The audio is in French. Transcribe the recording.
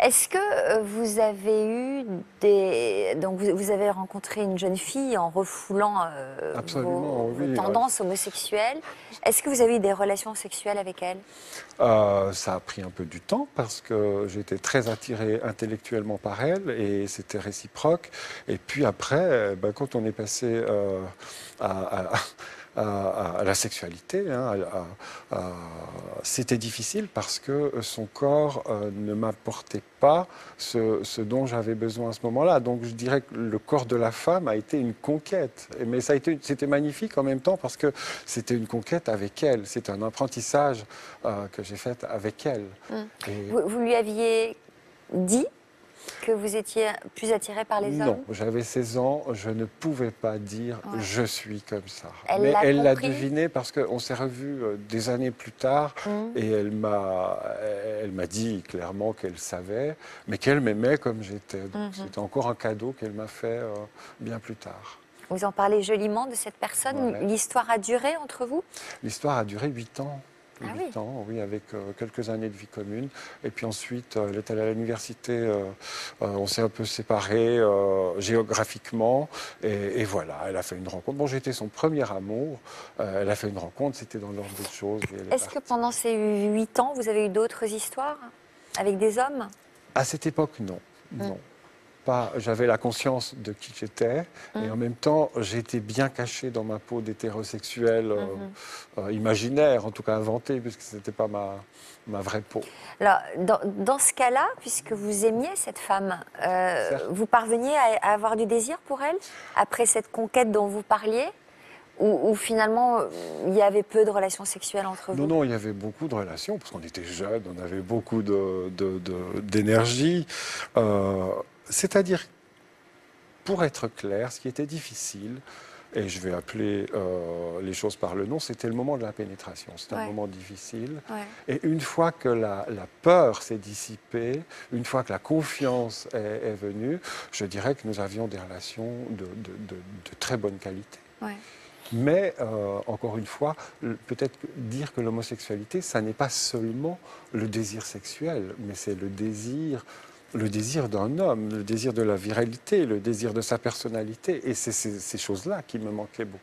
Est-ce que vous avez eu des... Donc vous avez rencontré une jeune fille en refoulant Absolument, vos oui. tendances homosexuelles. Est-ce que vous avez eu des relations sexuelles avec elle? Ça a pris un peu du temps parce que j'étais très attiré intellectuellement par elle et c'était réciproque. Et puis après, ben, quand on est passé à, à- à la sexualité, hein, c'était difficile parce que son corps ne m'apportait pas ce dont j'avais besoin à ce moment-là. Donc je dirais que le corps de la femme a été une conquête. Mais c'était magnifique en même temps parce que c'était une conquête avec elle. C'est un apprentissage que j'ai fait avec elle. Et Vous lui aviez dit que vous étiez plus attiré par les non, hommes? j'avais 16 ans, je ne pouvais pas dire Ouais. je suis comme ça. Elle Mais l'a elle l'a compris? deviné parce qu'on s'est revus des années plus tard Mhm. et elle m'a dit clairement qu'elle savait, mais qu'elle m'aimait comme j'étais. Donc Mhm. c'était encore un cadeau qu'elle m'a fait bien plus tard. Vous en parlez joliment de cette personne. Ouais. L'histoire a duré entre vous? L'histoire a duré 8 ans. Ah oui. 8 ans, oui, avec quelques années de vie commune. Et puis ensuite, elle est allée à l'université, on s'est un peu séparés géographiquement. Et voilà, elle a fait une rencontre. Bon, j'étais son premier amour. Elle a fait une rencontre, c'était dans l'ordre des choses. Et elle est Est-ce que partie. pendant ces 8 ans, vous avez eu d'autres histoires avec des hommes? À cette époque, non. Non. Pas, j'avais la conscience de qui j'étais et en même temps j'étais bien caché dans ma peau d'hétérosexuel imaginaire, en tout cas inventé, puisque ce n'était pas ma vraie peau. Alors, dans ce cas-là, puisque vous aimiez cette femme, Certes. vous parveniez à avoir du désir pour elle après cette conquête dont vous parliez, ou finalement il y avait peu de relations sexuelles entre Non, vous? non, il y avait beaucoup de relations, parce qu'on était jeunes, on avait beaucoup d'énergie. C'est-à-dire, pour être clair, ce qui était difficile, et je vais appeler les choses par le nom, c'était le moment de la pénétration. C'était un Ouais. moment difficile. Ouais. Et une fois que la peur s'est dissipée, une fois que la confiance est venue, je dirais que nous avions des relations de très bonne qualité. Ouais. Mais, encore une fois, peut-être dire que l'homosexualité, ça n'est pas seulement le désir sexuel, mais c'est le désir d'un homme, le désir de la viralité, le désir de sa personnalité. Et c'est ces choses-là qui me manquaient beaucoup.